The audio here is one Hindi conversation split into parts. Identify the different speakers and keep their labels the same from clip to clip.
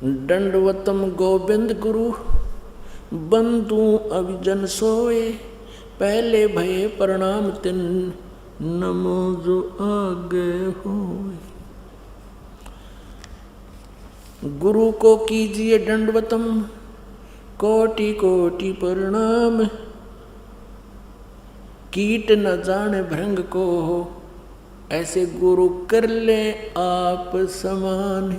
Speaker 1: दंडवतम गोविंद गुरु बंधु अभिजन सोए, पहले भये प्रणाम तिन नमो जो आगे होए। गुरु को कीजिए दंडवतम कोटि कोटि प्रणाम, कीट न जाने भृंग को हो, ऐसे गुरु कर ले आप समान।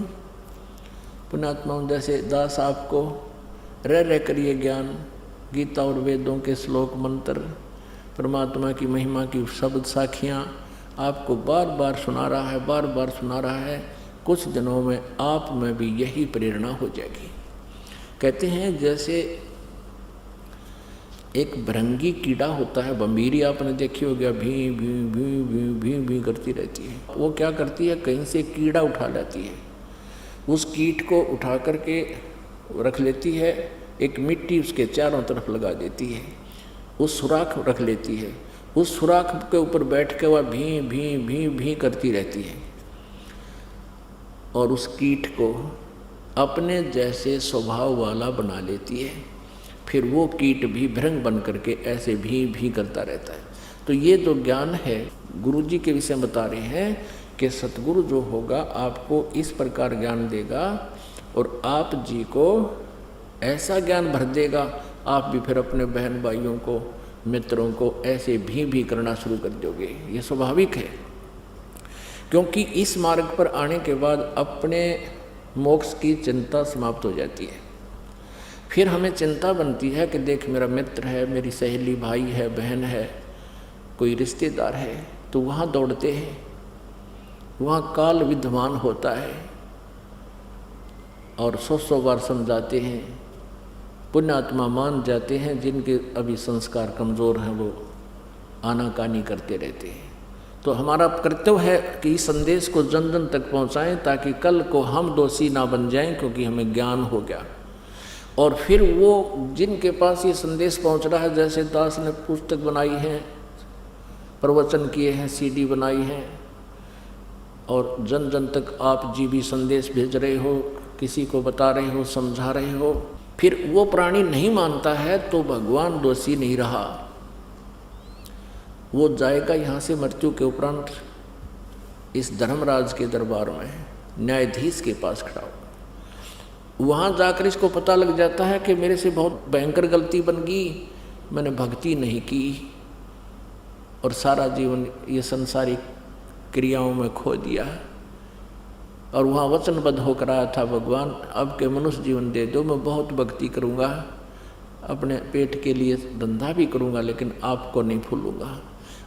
Speaker 1: पुण्यात्माओं, जैसे दास आपको रह करिए ज्ञान, गीता और वेदों के श्लोक मंत्र, परमात्मा की महिमा की शब्द साखियाँ आपको बार बार सुना रहा है, बार बार सुना रहा है। कुछ दिनों में आप में भी यही प्रेरणा हो जाएगी। कहते हैं जैसे एक भृंगी कीड़ा होता है, बम्बीरी आपने देखी होगी, भी भी भी भी भी भी करती रहती है। वो क्या करती है, कहीं से कीड़ा उठा लाती है, उस कीट को उठा करके रख लेती है, एक मिट्टी उसके चारों तरफ लगा देती है, उस सुराख रख लेती है, उस सुराख के ऊपर बैठ के वह भी भी भी भी करती रहती है और उस कीट को अपने जैसे स्वभाव वाला बना लेती है। फिर वो कीट भी भृंग बन करके ऐसे भी करता रहता है। तो ये जो ज्ञान है गुरु जी के विषय में बता रहे हैं कि सतगुरु जो होगा आपको इस प्रकार ज्ञान देगा और आप जी को ऐसा ज्ञान भर देगा, आप भी फिर अपने बहन भाइयों को, मित्रों को ऐसे भी करना शुरू कर दोगे। ये स्वाभाविक है, क्योंकि इस मार्ग पर आने के बाद अपने मोक्ष की चिंता समाप्त हो जाती है। फिर हमें चिंता बनती है कि देख मेरा मित्र है, मेरी सहेली, भाई है, बहन है, कोई रिश्तेदार है, तो वहाँ दौड़ते हैं, वहाँ काल विद्यमान होता है और 100 बार समझाते हैं, पुण्यात्मा मान जाते हैं, जिनके अभी संस्कार कमज़ोर हैं वो आनाकानी करते रहते हैं। तो हमारा कर्तव्य है कि इस संदेश को जन जन तक पहुँचाएँ ताकि कल को हम दोषी ना बन जाएं, क्योंकि हमें ज्ञान हो गया। और फिर वो जिनके पास ये संदेश पहुंच रहा है, जैसे दास ने पुस्तक बनाई है, प्रवचन किए हैं, सीडी बनाई हैं और जन जन तक आप जी भी संदेश भेज रहे हो, किसी को बता रहे हो, समझा रहे हो, फिर वो प्राणी नहीं मानता है तो भगवान दोषी नहीं रहा। वो जाएगा यहाँ से मृत्यु के उपरांत इस धर्मराज के दरबार में, न्यायाधीश के पास खड़ा हो। वहाँ जाकर इसको पता लग जाता है कि मेरे से बहुत भयंकर गलती बन गई, मैंने भक्ति नहीं की और सारा जीवन ये संसारिक क्रियाओं में खो दिया। और वहाँ वचनबद्ध होकर आया था, भगवान अब के मनुष्य जीवन दे दो, मैं बहुत भक्ति करूँगा, अपने पेट के लिए धंधा भी करूँगा, लेकिन आपको नहीं भूलूँगा।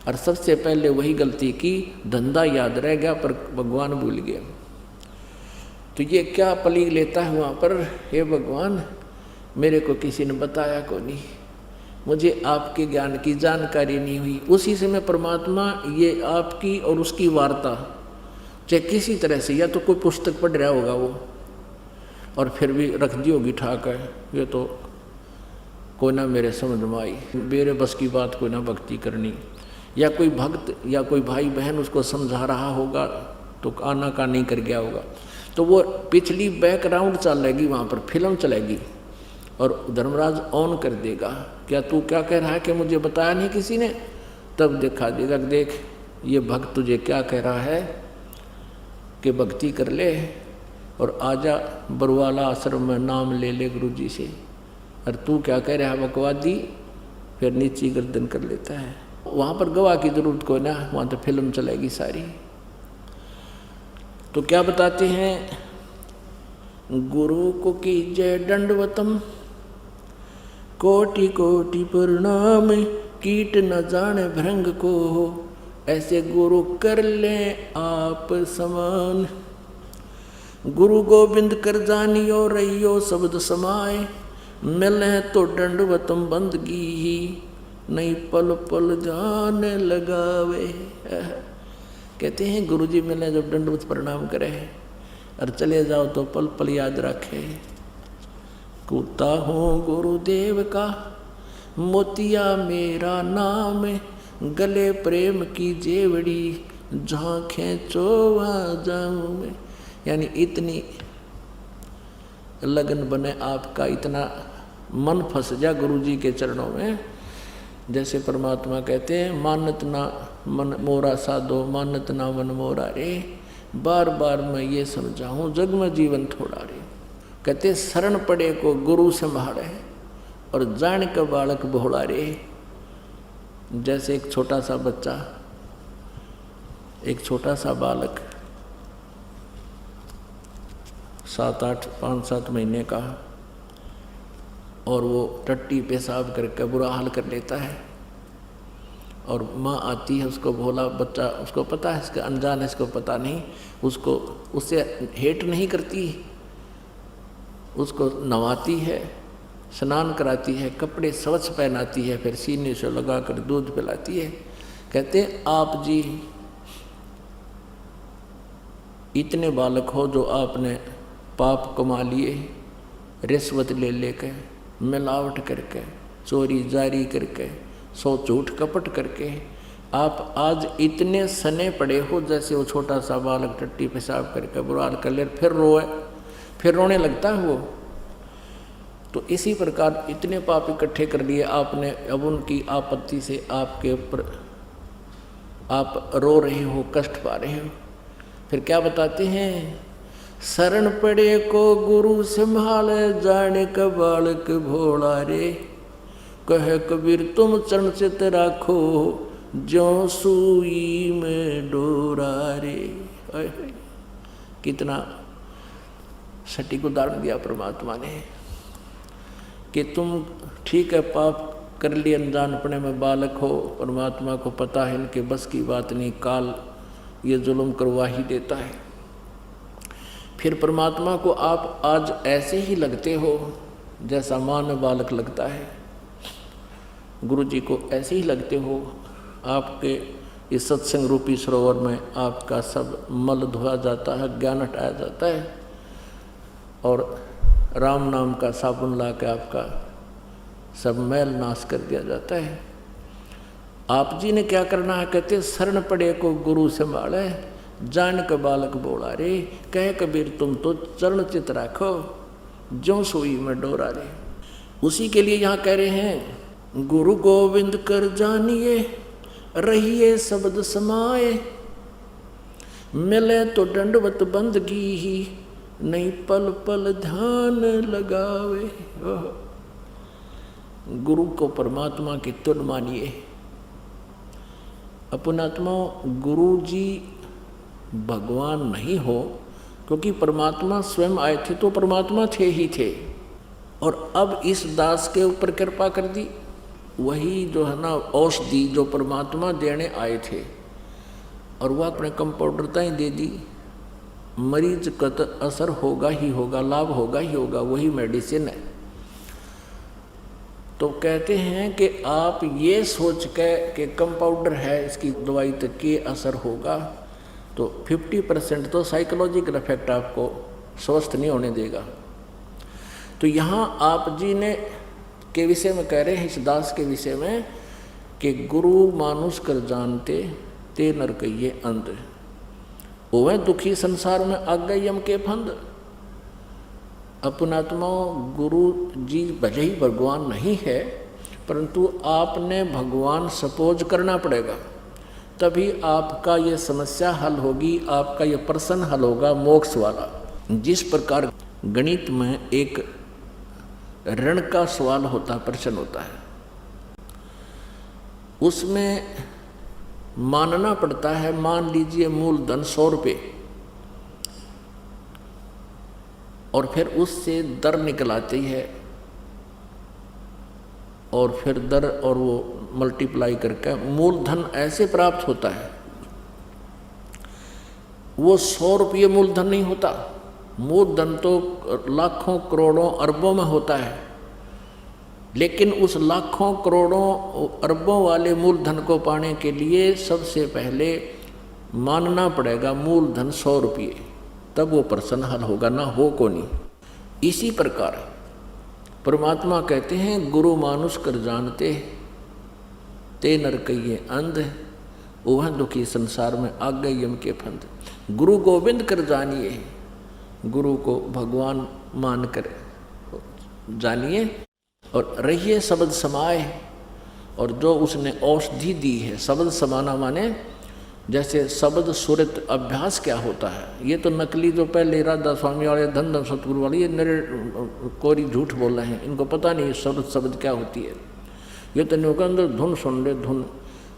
Speaker 1: और सबसे पहले वही गलती की, धंधा याद रह गया पर भगवान भूल गया। तो ये क्या पली लेता है वहाँ पर, हे भगवान मेरे को किसी ने बताया को नहीं, मुझे आपके ज्ञान की जानकारी नहीं हुई। उसी से मैं परमात्मा ये आपकी और उसकी वार्ता चाहे किसी तरह से, या तो कोई पुस्तक पढ़ रहा होगा वो और फिर भी रख दी होगी ठाक है, ये तो कोई ना मेरे समझ में आई, मेरे बस की बात कोई ना भक्ति करनी, या कोई भक्त या कोई भाई बहन उसको समझा रहा होगा तो आनाकानी कर गया होगा। तो वो पिछली बैकग्राउंड चलेगी, वहाँ पर फिल्म चलेगी और धर्मराज ऑन कर देगा, क्या तू क्या कह रहा है कि मुझे बताया नहीं किसी ने, तब दिखा देगा, देख ये भक्त तुझे क्या कह रहा है कि भक्ति कर ले और आजा बरवाला आश्रम में नाम ले ले गुरु जी से, और तू क्या कह रहा है बकवादी, फिर नीची गर्दन कर लेता है। वहाँ पर गवाह की जरूरत को ना, वहाँ तो फिल्म चलेगी सारी। तो क्या बताते हैं, गुरु को कीजय दंडवतम कोटि कोटि प्रणाम, कीट न जाने भृंग को हो, ऐसे गुरु कर ले आप समान। गुरु गोविंद कर जानियो रहियो शब्द समाए, मिले तो दंडवतम बंदगी ही, नहीं पल पल जान लगावे। कहते हैं गुरु जी मिले जब दंडवत प्रणाम करे और चले जाओ तो पल पल याद रखे। कूता हूँ गुरुदेव का मोतिया मेरा नाम, गले प्रेम की जेवड़ी जहाँ खेचो वहाँ जाऊँ मैं। यानी इतनी लगन बने आपका, इतना मन फंस जा गुरु जी के चरणों में। जैसे परमात्मा कहते हैं, मानत ना मन मोरा साधो, मानत ना मन मोरा रे, बार बार मैं ये समझाऊं जग में जीवन थोड़ा रे। कहते शरण पड़े को गुरु संभाले और जान का बालक भोला रे। जैसे एक छोटा सा बच्चा, एक छोटा सा बालक 5-7 महीने का, और वो टट्टी पेशाब करके बुरा हाल कर लेता है, और माँ आती है, उसको भोला बच्चा, उसको पता है इसका अनजान है, इसको पता नहीं, उसको उससे हेट नहीं करती, उसको नवाती है, स्नान कराती है, कपड़े स्वच्छ पहनाती है, फिर सीने से लगाकर दूध पिलाती है। कहते हैं आप जी इतने बालक हो जो आपने पाप कमा लिए, रिश्वत ले लेकर, मिलावट करके, चोरी जारी करके, सो झूठ कपट करके, आप आज इतने सने पड़े हो जैसे वो छोटा सा बालक टट्टी पेशाब करके बुरा हाल कर ले, फिर रोए, फिर रोने लगता है वो। तो इसी प्रकार इतने पाप इकट्ठे कर लिए आपने, अब उनकी आपत्ति से आपके ऊपर आप रो रहे हो, कष्ट पा रहे हो। फिर क्या बताते हैं, शरण पड़े को गुरु संभाले, जाने का बालक भोला रे। कहे कबीर तुम चरण चित राखो, ज्यों सुई में डोरा रे। कितना सटीक उदाहरण दिया परमात्मा ने कि तुम ठीक है पाप कर लिए, अनजानपने में बालक हो, परमात्मा को पता है इनके बस की बात नहीं, काल ये जुल्म करवा ही देता है। फिर परमात्मा को आप आज ऐसे ही लगते हो जैसा माँ में बालक लगता है, गुरु जी को ऐसे ही लगते हो। आपके इस सत्संग रूपी सरोवर में आपका सब मल धोया जाता है, ज्ञान हटाया जाता है, और राम नाम का साबुन ला के आपका सब मैल नाश कर दिया जाता है। आप जी ने क्या करना है, कहते शरण पड़े को गुरु संभाले, जान का बालक बोला रे। कहे कबीर तुम तो चरण चित राखो, ज्यों सोई में डोरा रे। उसी के लिए यहाँ कह रहे हैं, गुरु गोविंद कर जानिए, रहिए शब्द समाए, मिले तो दंडवत बंदगी ही, नहीं पल पल ध्यान लगावे। गुरु को परमात्मा की तुल मानिए। अपनात्मा गुरु जी भगवान नहीं हो, क्योंकि परमात्मा स्वयं आए थे तो परमात्मा थे ही थे, और अब इस दास के ऊपर कृपा कर दी। वही जो है ना औषधि जो परमात्मा देने आए थे, और वह अपने कंपाउंडरता ही दे दी। मरीज का तो असर होगा ही होगा, लाभ होगा ही होगा, वही मेडिसिन है। तो कहते हैं कि आप ये सोच के कि कंपाउंडर है, इसकी दवाई तक के असर होगा, तो 50% तो साइकोलॉजिकल इफेक्ट आपको स्वस्थ नहीं होने देगा। तो यहाँ आप जी ने के विषय में कह रहे हैं, इस दास के विषय में, कि गुरु मानुष कर जानते, ते नर कहिए अंध, ओवे दुखी संसार में आ गए यम के फंद। अपनात्मा गुरु जी भले ही भगवान नहीं है, परंतु आपने भगवान सपोज करना पड़ेगा, तभी आपका ये समस्या हल होगी, आपका ये प्रश्न हल होगा मोक्ष वाला। जिस प्रकार गणित में एक ऋण का सवाल होता, प्रश्न होता है, उसमें मानना पड़ता है, मान लीजिए मूलधन 100 रुपये, और फिर उससे दर निकल आती है, और फिर दर और वो मल्टीप्लाई करके मूलधन ऐसे प्राप्त होता है। वो 100 रुपये मूलधन नहीं होता, मूलधन तो लाखों करोड़ों अरबों में होता है, लेकिन उस लाखों करोड़ों अरबों वाले मूलधन को पाने के लिए सबसे पहले मानना पड़ेगा मूलधन 100 रुपये, तब वो प्रश्न हल होगा, ना हो को नहीं। इसी प्रकार परमात्मा कहते हैं, गुरु मानुष कर जानते, ते नर कहिए अंध, वह दुखी संसार में आ गए यम के फंद। गुरु गोविंद कर जानिए, गुरु को भगवान मान कर जानिए और रहिए शब्द समाए। और जो उसने औषधि दी है, शब्द समाना माने जैसे शब्द सुरत अभ्यास क्या होता है। ये तो नकली जो पहले राधा स्वामी वाले धन धन सतगुरु वाले ये नरे कोरी झूठ बोल रहे हैं, इनको पता नहीं शब्द क्या होती है। ये तो नहीं अंदर धुन सुन ले धुन,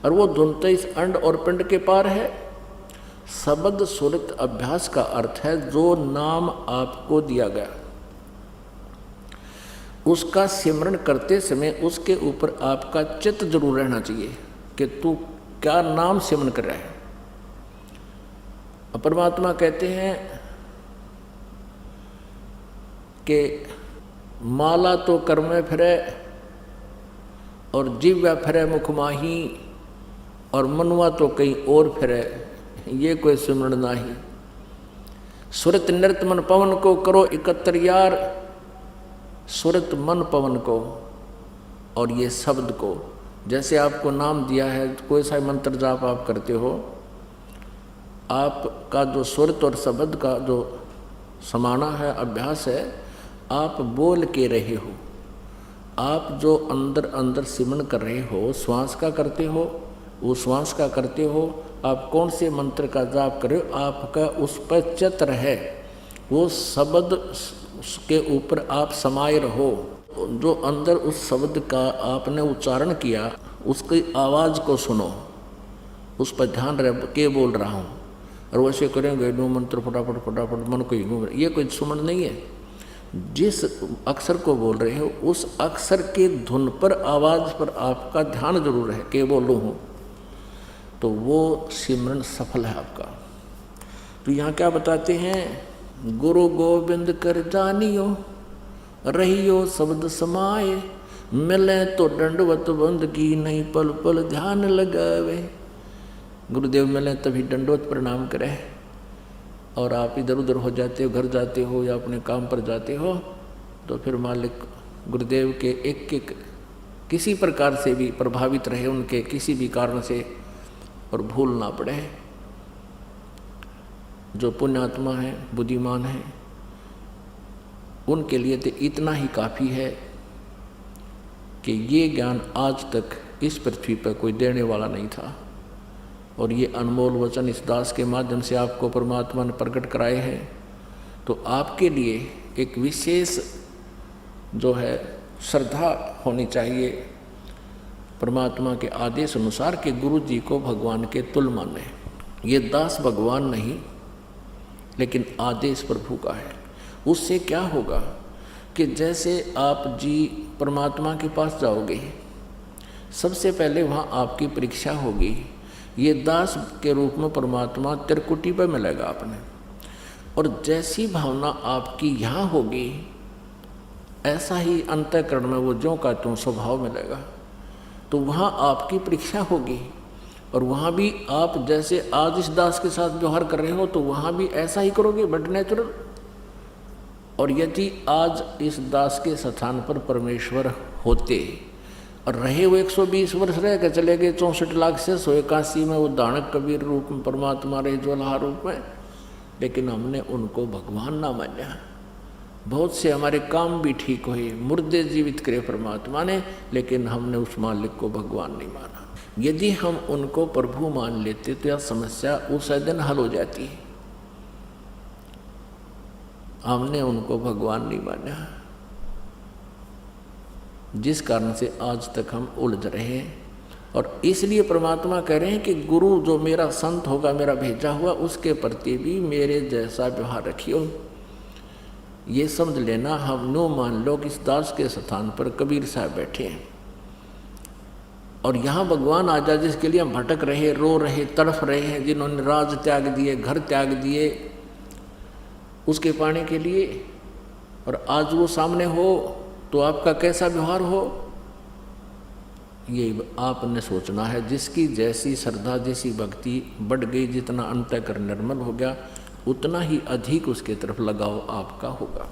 Speaker 1: और वो धुन तो इस अंड और पिंड के पार है। शब्द सुरत अभ्यास का अर्थ है जो नाम आपको दिया गया उसका सिमरण करते समय उसके ऊपर आपका चित्त जरूर रहना चाहिए कि तू क्या नाम सिमरण कर रहा है। परमात्मा कहते हैं कि माला तो कर में फिरे और जीव्या फिरे मुख माही और मनुआ तो कहीं और फिरे, ये कोई सिमरण नाही। सुरत नृत मन पवन को करो एकत्र यार, सुरत मन पवन को और ये शब्द को। जैसे आपको नाम दिया है, कोई सा मंत्र जाप आप करते हो, आपका जो सुरत और शब्द का जो समाना है, अभ्यास है, आप बोल के रहे हो। आप जो अंदर अंदर सिमरण कर रहे हो, श्वास का करते हो, वो श्वास का करते हो, आप कौन से मंत्र का जाप कर रहे हो, आपका उस पर चित्त है, वो शब्द के ऊपर आप समाये रहो। जो अंदर उस शब्द का आपने उच्चारण किया, उसकी आवाज़ को सुनो, उस पर ध्यान रहे के बोल रहा हूँ। और वैसे करेंगे नो मंत्र फटाफट फटाफट मन को ही घूम, ये कोई सुमन नहीं है। जिस अक्षर को बोल रहे हो उस अक्षर के धुन पर, आवाज़ पर आपका ध्यान जरूर है के बोलूँ हूँ, तो वो सिमरन सफल है आपका। तो यहाँ क्या बताते हैं, गुरु गोविंद कर जानियो रहियो शब्द समाए, मिले तो दंडवत बंद की नहीं पल पल ध्यान लगावे। गुरुदेव मिले तभी दंडवत प्रणाम करें। और आप इधर उधर हो जाते हो, घर जाते हो या अपने काम पर जाते हो, तो फिर मालिक गुरुदेव के एक एक किसी प्रकार से भी प्रभावित रहे, उनके किसी भी कारण से, और भूल ना पड़े। जो पुण्यात्मा है, बुद्धिमान है, उनके लिए तो इतना ही काफ़ी है कि ये ज्ञान आज तक इस पृथ्वी पर कोई देने वाला नहीं था। और ये अनमोल वचन इस दास के माध्यम से आपको परमात्मा ने प्रकट कराए हैं। तो आपके लिए एक विशेष जो है श्रद्धा होनी चाहिए परमात्मा के आदेश अनुसार कि गुरु जी को भगवान के तुल्य माने। ये दास भगवान नहीं, लेकिन आदेश प्रभु का है। उससे क्या होगा कि जैसे आप जी परमात्मा के पास जाओगे, सबसे पहले वहाँ आपकी परीक्षा होगी। ये दास के रूप में परमात्मा त्रिकुटी पर मिलेगा आपने, और जैसी भावना आपकी यहाँ होगी, ऐसा ही अंतःकरण में वो ज्यों का त्यों स्वभाव मिलेगा। तो वहाँ आपकी परीक्षा होगी, और वहाँ भी आप जैसे आज इस दास के साथ व्यवहार कर रहे हो, तो वहाँ भी ऐसा ही करोगे, बट नेचुरल। और यदि आज इस दास के स्थान पर परमेश्वर होते और रहे वो 120 वर्ष रह के चले गए, 64 लाख से 181 में वो दानक कबीर रूप में परमात्मा रहे, ज्वाला रूप में, लेकिन हमने उनको भगवान ना माना। बहुत से हमारे काम भी ठीक हुए, मुर्दे जीवित करे परमात्मा ने, लेकिन हमने उस मालिक को भगवान नहीं माना। यदि हम उनको प्रभु मान लेते तो यह समस्या उस दिन हल हो जाती। हमने उनको भगवान नहीं माना, जिस कारण से आज तक हम उलझ रहे हैं। और इसलिए परमात्मा कह रहे हैं कि गुरु जो मेरा संत होगा, मेरा भेजा हुआ, उसके प्रति भी मेरे जैसा व्यवहार रखियो। ये समझ लेना, हम नो मान लो कि इस दास के स्थान पर कबीर साहब बैठे हैं, और यहाँ भगवान आ जाए जिसके लिए हम भटक रहे, रो रहे, तड़फ रहे हैं, जिन्होंने राज त्याग दिए, घर त्याग दिए उसके पाने के लिए, और आज वो सामने हो तो आपका कैसा व्यवहार हो, ये आपने सोचना है। जिसकी जैसी श्रद्धा, जैसी भक्ति बढ़ गई, जितना अंतःकरण निर्मल हो गया, उतना ही अधिक उसके तरफ लगाव आपका होगा।